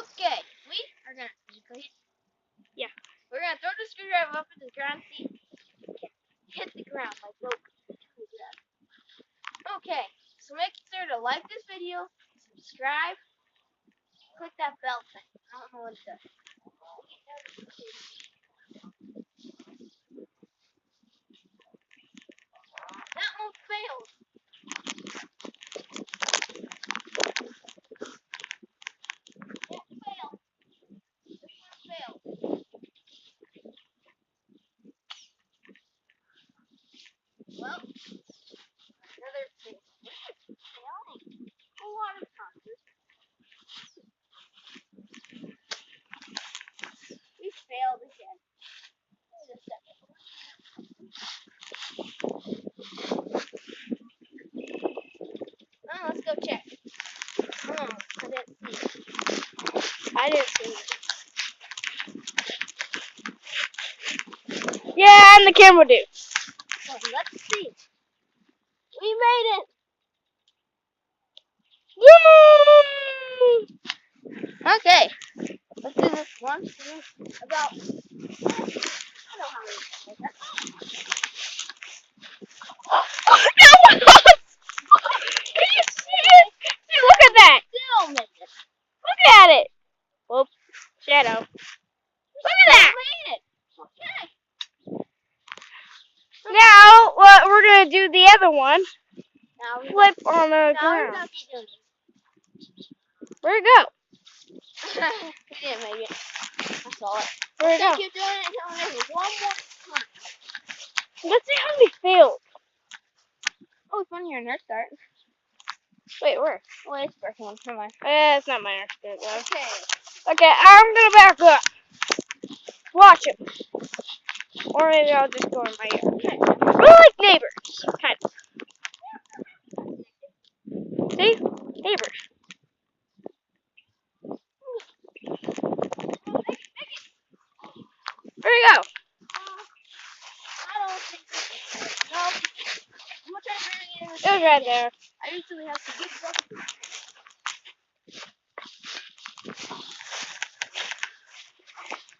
Okay, we are gonna Yeah. We're gonna throw the screwdriver up in the ground. See, hit the ground like rope. Okay, so make sure to like this video, subscribe, click that bell thing. I don't know what it does. That one failed. It failed. This one failed. Well, another fail. Failing a lot of times. We failed again. Wait a second. Oh, let's go check. Oh, I didn't see it. Yeah, and the camera do. So let's see. We made it. Yay! Okay. Let's do this one. About. I don't know how many like that. Can you see it? See, look at that. Still made it. Look at it. Whoop. Shadow. Look at that. Made it. Okay. Now, we're going to do the other one. Now we Flip on the Now we're ground. gonna keep doing Where'd it go? it. We didn't make it. That's all. Where'd it We're go? gonna keep doing it until we make it one more time. Let's see how many failed. Oh, it's on your nurse start. Wait, where? Oh, it's first one. Come on. It's not my nurse start, Okay. though. Okay, I'm going to back up. Watch it. Or maybe I'll just go in my ear. Okay. We're like neighbors. Kind of. See? Neighbors. Where'd it go? I don't think so. No. I'm gonna try to bring it in. It was right there. I usually have to get buckets.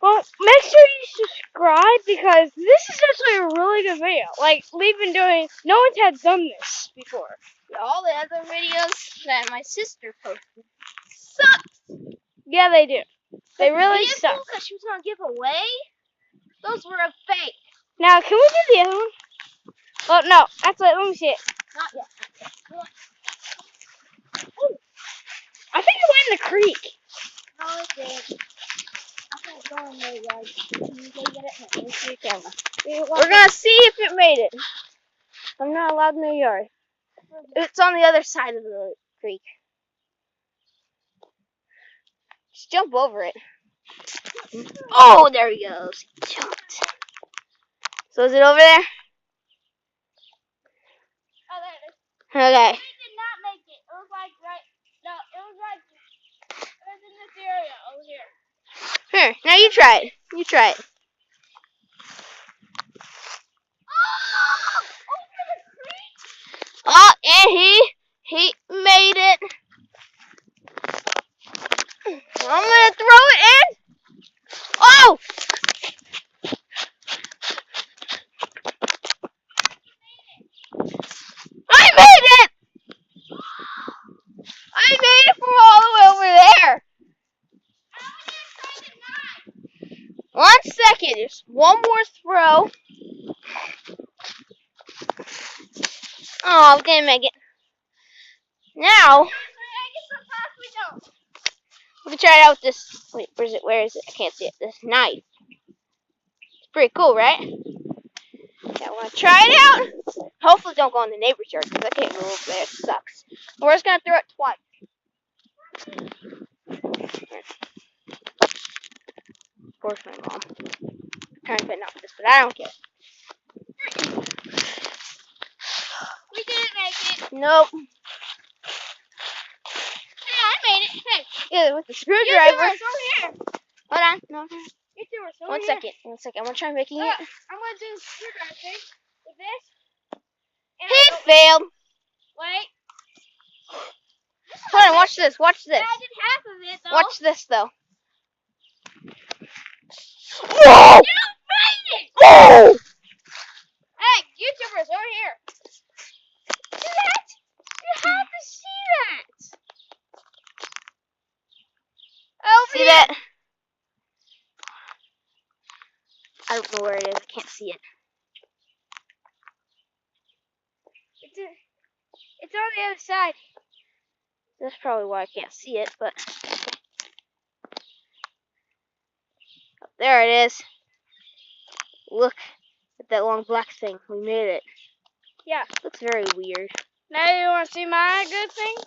Well, make sure you subscribe because this is actually a really good video. Like, we've been doing, no one's had done this before. All the other videos that my sister posted sucked. Yeah, they do. They really suck. Because she was gonna give away. Those were a fake. Now, can we do the other one? Oh, no. Actually, let me see it. Not yet. I think it went in the creek. No, it didn't. I can't go in there, guys. Can you go get it? Let me see the camera. We're going to see if it made it. I'm not allowed in the yard. It's on the other side of the creek. Just jump over it. Oh, there he goes. He jumped. So is it over there? Oh, there it is. Okay. We did not make it. It was like right. No, it was like. It was in this area over here. Here, now you try it. You try it. Oh! Over the creek? Oh, and he made it. I'm gonna throw it in. Oh! I made it! I made it from all the way over there. 1 second, just one more throw. Oh, I didn't make it. Now, we can try it out with this. Wait, where is it? I can't see it. This knife. It's pretty cool, right? Yeah, I want to try it out. Hopefully don't go in the neighbor's yard because I can't go over there. It sucks. We're just going to throw it twice. Of course, my mom. I'm trying to fit out this, but I don't care. We didn't make it. Nope. Hey, I made it. Hey, Yeah, with the screwdriver. YouTubers over here. Hold on. No. YouTubers over One here. second. I'm going to try making it. I'm gonna do the screwdriver thing with this. And He failed. wait. Hold on, watch this. Watch this. I did half of it though. Watch this though. Whoa! You made it! Oh! Hey, YouTubers, over here. See that? You have to see that. Over See here. that? I don't know where it is. I can't see it. It's on the other side. That's probably why I can't see it, but there it is. Look at that long black thing. We made it. Yeah. Looks very weird. Now you want to see my good thing? 1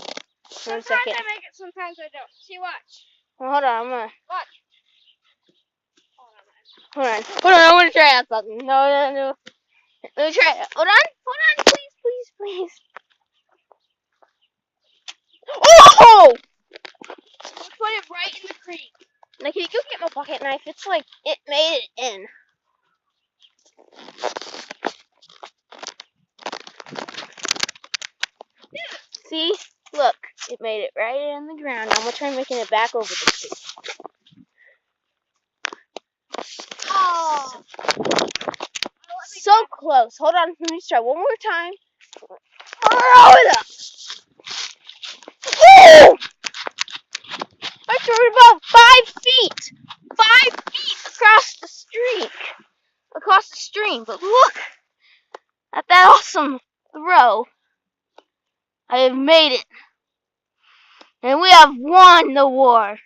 Sometimes second. I make it, sometimes I don't. See, watch. Well, hold on. I'm gonna. Watch. Hold on. Hold on. I want to try out something. No. Let me try it. Hold on. Please. Oh! Let's put it right in the creek. Now, can you go get my bucket knife? It's like it made it in. See? Look, it made it right in the ground. I'm gonna try making it back over the tree. Oh. So close. Hold on. Let me try one more time. Throw it up. Oh! I threw it about 5 feet. 5 feet across the stream. Across the stream. But look at that awesome throw. I have made it. And we have won the war.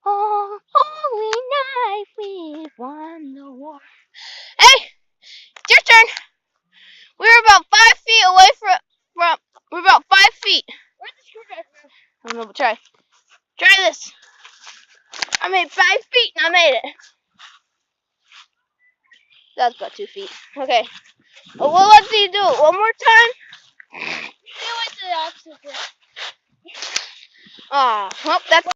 Oh, holy night, we've won the war. Hey, it's your turn. We're about 5 feet away from we're about 5 feet. Where's the screwdriver? I don't know, but try this. I made 5 feet and I made it. That's about 2 feet. Okay. Well, let's see you do it one more time. You went to the opposite direction. Well, that's